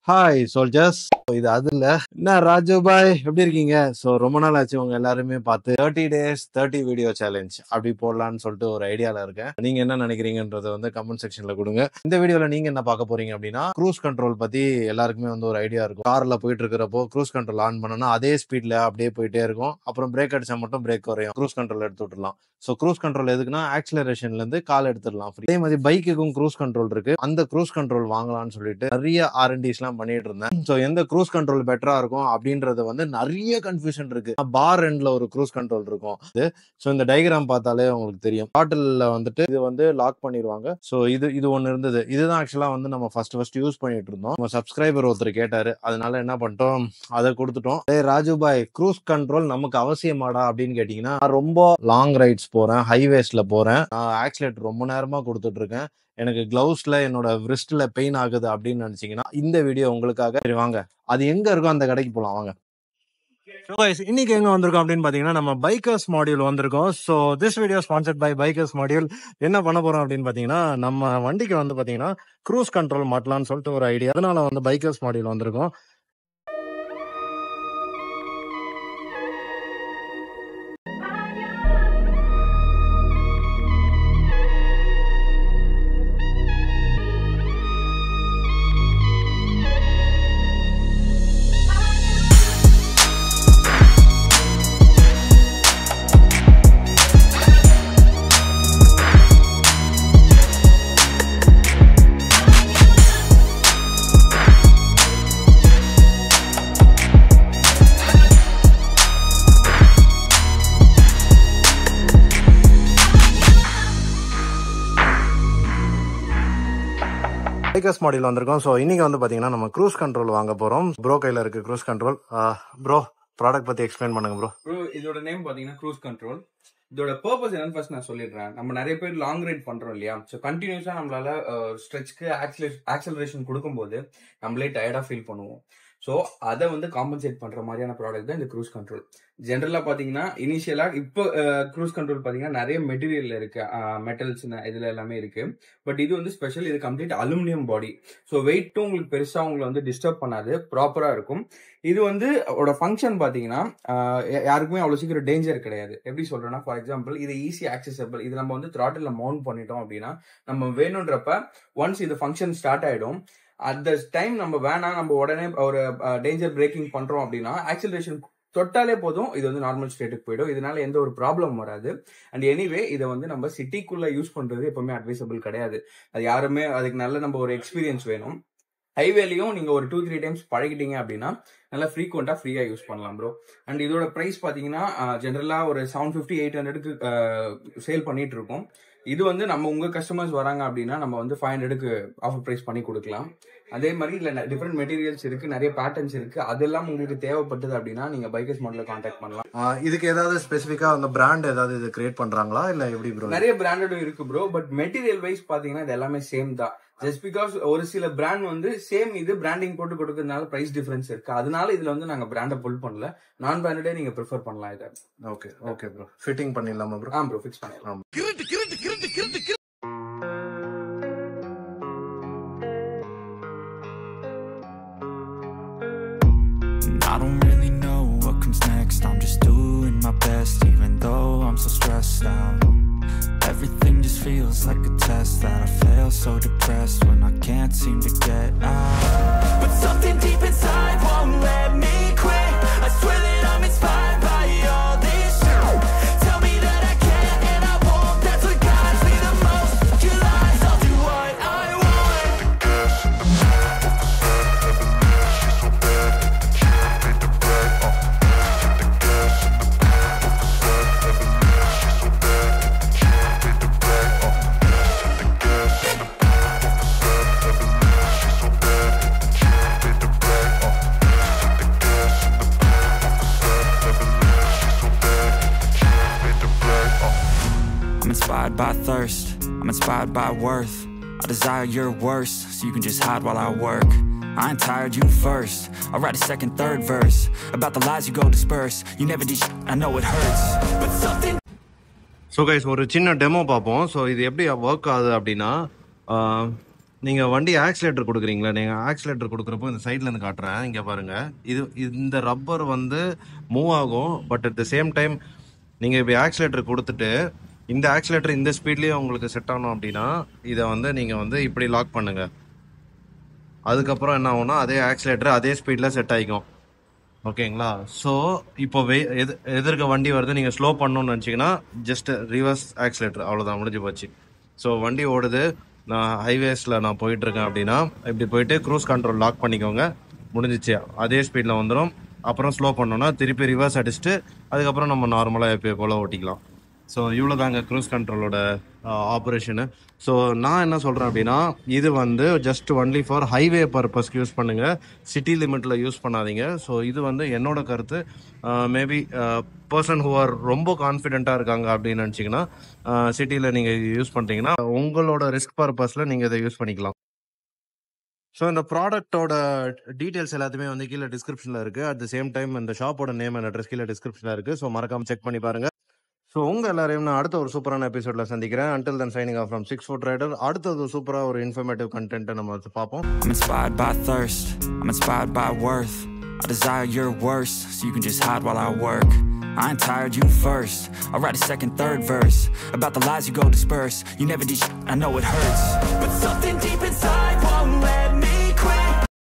Hi soldiers. இது அது இல்ல. என்ன ராஜு பாய் எப்படி இருக்கீங்க? ஸோ ரொம்ப நாள் ஆச்சு உங்க எல்லாருமே பார்த்து 30 days 30 வீடியோ சேலஞ்ச் அப்படி போடலான்னு சொல்லிட்டு ஒரு ஐடியால இருக்கேன். நீங்க என்ன நினைக்கிறீங்கன்றத வந்து கமெண்ட் செக்ஷன்ல கொடுங்க. இந்த வீடியோல நீங்க என்ன பார்க்க போறீங்க அப்படின்னா, க்ரூஸ் கண்ட்ரோல் பத்தி எல்லாருக்குமே வந்து ஒரு ஐடியா இருக்கும். கார்ல போயிட்டு இருக்கிறப்போ க்ரூஸ் கண்ட்ரோல் ஆன் பண்ணோம்னா அதே ஸ்பீட்ல அப்படியே போயிட்டே இருக்கும். அப்புறம் பிரேக் அடிச்சா மட்டும் பிரேக் குறையும். க்ரூஸ் கண்ட்ரோல் எடுத்து விட்டுலாம். ஸோ க்ரூஸ் கண்ட்ரோல் எதுக்குன்னா ஆக்சிலரேஷன்ல இருந்து கால் எடுத்துடலாம். அதே மாதிரி பைக்குக்கும் க்ரூஸ் கண்ட்ரோல் இருக்கு. அந்த க்ரூஸ் கண்ட்ரோல் வாங்கலாம்னு சொல்லிட்டு நிறைய R&Ds எல்லாம் பண்ணிட்டு இருந்தேன். ஸோ எந்த க்ரூஸ் கண்ட்ரோல் பெட்டரா இருக்கும் அப்படின்றது வந்து நிறைய கன்ஃபியூஷன் இருக்கு. பார் எண்ட்ல ஒரு க்ரூஸ் கண்ட்ரோல் இருக்கும். ஸோ இந்த டயக்ராம் பார்த்தாலே உங்களுக்கு தெரியும். பாட்டில்ல வந்துட்டு இது வந்து லாக் பண்ணிடுவாங்க. ஸோ இது ஒன்னு இருந்தது. இதுதான் ஆக்சுவலா வந்து நம்ம ஃபர்ஸ்ட் யூஸ் பண்ணிட்டு இருந்தோம். நம்ம சப்ஸ்கிரைபர் ஒருத்தர் கேட்டாரு. அதனால என்ன பண்ணிட்டோம், அதை கொடுத்துட்டோம். ராஜு பாய், க்ரூஸ் கண்ட்ரோல் நமக்கு அவசியமாடா அப்படின்னு கேட்டீங்கன்னா, ரொம்ப லாங் ரைட்ஸ் போறேன், ஹைவேஸ்ல போறேன், ஆக்சிலேட்டர் ரொம்ப நேரமா கொடுத்துட்டு இருக்கேன், எனக்கு கிளவுஸ்ல என்னோட விரிஸ்ட்ல பெயின் ஆகுது அப்படின்னு நினைச்சீங்கன்னா இந்த வீடியோ உங்களுக்காக. சரி வாங்க, அது எங்க இருக்கோ அந்த கடைக்கு போலாம் வாங்க. இன்னைக்கு எங்க வந்திருக்கோம் அப்படின்னு பாத்தீங்கன்னா, நம்ம பைக்கர்ஸ் மாடியூல் வந்திருக்கோம். So this video sponsored by bikers module. என்ன பண்ண போறோம் அப்படின்னு பாத்தீங்கன்னா, நம்ம வண்டிக்கு வந்து பாத்தீங்கன்னா க்ரூஸ் கண்ட்ரோல் மாட்டலாம்னு சொல்லிட்டு ஒரு ஐடியா. அதனால வந்து பைக்கர்ஸ் மாடியூல் வந்திருக்கோம். பைக்கர்ஸ் மாடியூல் வந்திருக்கோம். ஸோ இன்னைக்கு வந்து பாத்தீங்கன்னா நம்ம க்ரூஸ் கண்ட்ரோல் வாங்க போறோம். ப்ரோ கையில இருக்கு க்ரூஸ் கண்ட்ரோல். ப்ரோ ப்ராடக்ட் பத்தி எக்ஸ்பிளைன் பண்ணுங்க ப்ரோ. இதோட நேம் பாத்தீங்கன்னா க்ரூஸ் கண்ட்ரோல். இதோட பர்பஸ் என்னன்னு ஃபர்ஸ்ட் நான் சொல்லிடுறேன். நம்ம நிறைய பேர் லாங் ரைட் பண்றோம் இல்லையா? ஸோ கண்டினியூஸா நம்மளால ஸ்ட்ரெச்க்கு ஆக்சலரேஷன் கொடுக்கும்போது நம்மளே டயர்டா ஃபீல் பண்ணுவோம். ஸோ அதை வந்து காம்பன்சேட் பண்ற மாதிரியான ப்ராடக்ட் தான் இந்த க்ரூஸ் கண்ட்ரோல். ஜென்ரலா பாத்தீங்கன்னா இனிஷியலா இப்போ க்ரூஸ் கண்ட்ரோல் பாத்தீங்கன்னா நிறைய மெட்டீரியல் இருக்கு, மெட்டல்ஸ் இதுல எல்லாமே இருக்கு. பட் இது வந்து ஸ்பெஷல். இது கம்ப்ளீட் அலுமினியம் பாடி. ஸோ வெயிட்டும் உங்களுக்கு பெருசா உங்களை வந்து டிஸ்டர்ப் பண்ணாது, ப்ராப்பரா இருக்கும். இது வந்து அதோட ஃபங்க்ஷன் பாத்தீங்கன்னா யாருக்குமே அவ்வளவு சீக்கிரம் டேஞ்சர் கிடையாது. எப்படி சொல்றேன்னா, ஃபார் எக்ஸாம்பிள் இது ஈஸி ஆக்சசபிள். இது நம்ம வந்து த்ராட்டில் மவுண்ட் பண்ணிட்டோம் அப்படின்னா நம்ம வேணும்ன்றப்ப ஒன்ஸ் இது ஃபங்க்ஷன் ஸ்டார்ட் ஆயிடும். அட் த டைம் நம்ம வேணாம், நம்ம உடனே ஒரு டேஞ்சர் பிரேக்கிங் பண்றோம் அப்படின்னா ஆக்சிலரேஷன் தொட்டாலே போதும், இது வந்து நார்மல் ஸ்டேட்டுக்கு போயிடும். இதனால எந்த ஒரு ப்ராப்ளம் வராது. அண்ட் எனிவே இதை வந்து நம்ம சிட்டிக்குள்ள யூஸ் பண்றது எப்பவுமே அட்வைசபிள் கிடையாது. அது யாருமே அதுக்கு நல்ல நம்ம ஒரு எக்ஸ்பீரியன்ஸ் வேணும். ஹைவேலையும் நீங்க ஒரு 2-3 டைம்ஸ் பழகிட்டீங்க அப்படின்னா நல்லா ஃப்ரீக்வெண்டா ஃப்ரீயா யூஸ் பண்ணலாம் ப்ரோ. அண்ட் இதோட பிரைஸ் பாத்தீங்கன்னா ஜென்ரலா ஒரு 750-800க்கு சேல் பண்ணிட்டு இருக்கோம். இது வந்து நம்ம உங்க கஸ்டமர்ஸ் வராங்க அப்படின்னா நம்ம வந்து 500க்கு ஆஃபர் பிரைஸ் பண்ணி கொடுக்கலாம். அதே மாதிரி இல்ல டிஃப்ரெண்ட் மெட்டீரியல்ஸ் இருக்கு, நிறைய பேட்டர்ன்ஸ் இருக்கு. அதெல்லாம் உங்களுக்கு தேவைப்பட்டது அப்படின்னா நீங்க பைக்கர்ஸ் மாடல்ல கான்டாக்ட் பண்ணலாம். இதுக்கு ஏதாவது ஸ்பெசிஃபிக்கா அந்த பிராண்ட் ஏதாவது இது கிரியேட் பண்றாங்களா இல்ல எப்படி ப்ரோ? நிறைய பிராண்டடும் இருக்கு ப்ரோ. பட் மெட்டீரியல் வைஸ் பாத்தீங்கன்னா இது எல்லாமே சேம் தான். ஜஸ்ட் பிகாஸ் ஒரு சில பிராண்ட் வந்து சேம் இது பிராண்டிங் போட்டு கொடுக்கறதுனால பிரைஸ் டிஃபரன்ஸ் இருக்கு. அதனால இதுல வந்து நாங்க பிராண்டை புல் பண்ணல. நான் பிராண்டடே நீங்க ப்ரிஃபர் பண்ணலாம் இதை. Okay bro. ஃபிட்டிங் பண்ணிடலாமா ப்ரோ? ப்ரோ ஃபிக்ஸ் பண்ணிடலாம். I don't really know what comes next. I'm just doing my best, even though I'm so stressed out. Everything just feels like a test that I fail, so depressed when I can't seem to get out. But something deep inside won't let me quit. I swear that I'm inspired by all this shit. Tell me that I can't and I won't. That's what guides me the most. Your lies, I'll do what I want. I'm inspired by thirst, I'm inspired by worth. I desire your worst, so you can just hide while I work. I ain't tired, you first. I'll write a second, third verse about the lies you go disperse. You never did shit, I know it hurts, but something. So guys ஒரு சின்ன demo பார்ப்போம். So இது எப்படி work ஆகுது அப்படின்னா, நீங்கள் வண்டி oscillator கொடுக்குறீங்களா, நீங்கள் ஆக்சிலேட்டர் கொடுக்குறப்போ இந்த சைட்லேருந்து காட்டுறேன், இங்கே பாருங்கள். இந்த ரப்பர் வந்து மூவ் ஆகும். But at the same time நீங்கள் இப்போ ஆக்சிலேட்டர் கொடுத்துட்டு இந்த ஆக்சிலேட்டர் இந்த ஸ்பீட்லேயே உங்களுக்கு செட் ஆகணும் அப்படின்னா இதை வந்து நீங்கள் வந்து இப்படி லாக் பண்ணுங்கள். அதுக்கப்புறம் என்ன ஆகும்னா அதே ஆக்சிலேட்டர் அதே ஸ்பீடில் செட் ஆகிக்கும். ஓகேங்களா? ஸோ இப்போ எதிர்க்க வண்டி வருது, நீங்கள் ஸ்லோ பண்ணணும்னு நினச்சிங்கன்னா ஜஸ்ட் ரிவர்ஸ் ஆக்சிலேட்டர், அவ்வளோதான், முடிஞ்சு போச்சு. ஸோ வண்டி ஓடுது, நான் ஹைவேஸில் நான் போயிட்டுருக்கேன் அப்படின்னா இப்படி போயிட்டு க்ரூஸ் கண்ட்ரோல் லாக் பண்ணிக்கோங்க, முடிஞ்சிச்சு. அதே ஸ்பீடில் வந்துடும். அப்புறம் ஸ்லோ பண்ணோன்னா திருப்பி ரிவர்ஸ் அடிச்சுட்டு அதுக்கப்புறம் நம்ம நார்மலாக எப்போ போல் ஓட்டிக்கலாம். ஸோ இவ்வளோ தாங்க க்ரூஸ் கண்ட்ரோலோட ஆப்ரேஷனு. ஸோ நான் என்ன சொல்கிறேன் அப்படின்னா இது வந்து ஜஸ்ட் ஒன்லி ஃபார் ஹைவே பர்பஸ்க்கு யூஸ் பண்ணுங்கள், சிட்டி லிமிட்டில் யூஸ் பண்ணாதீங்க. ஸோ இது வந்து என்னோட கருத்து. மேபி பர்சன் ஹூ ஆர் ரொம்ப கான்ஃபிடென்ட்டாக இருக்காங்க அப்படின்னு நினச்சிங்கன்னா சிட்டியில் நீங்கள் யூஸ் பண்ணுறீங்கன்னா உங்களோட ரிஸ்க் பர்பஸில் நீங்கள் இதை யூஸ் பண்ணிக்கலாம். ஸோ இந்த ப்ராடக்ட்டோட டீட்டெயில்ஸ் எல்லாத்தையுமே வந்து கீழே டிஸ்கிரிப்ஷனில் இருக்குது. அட் த சேம் டைம் இந்த ஷாப்போட நேம் அண்ட் அட்ரஸ் கீழே டிஸ்கிரிப்ஷனில் இருக்குது. ஸோ மறக்காமல் செக் பண்ணி பாருங்கள். ஸோ உங்கள் எல்லாரையும் நான் அடுத்த ஒரு சூப்பரான எபிசோடில் சந்திக்கிறேன். Until then signing off from 6 Foot Rider. அடுத்தது சூப்பராக ஒரு இன்ஃபர்மேட்டிவ் கண்டென்ட்டை நம்ம பார்ப்போம். I'm inspired by thirst, I'm inspired by worth. I desire your worst, so you can just hide while I work. I ain't tired, you first. I'll write a second, third verse about the lies you go disperse. You never did shit, I know it hurts, but something deep inside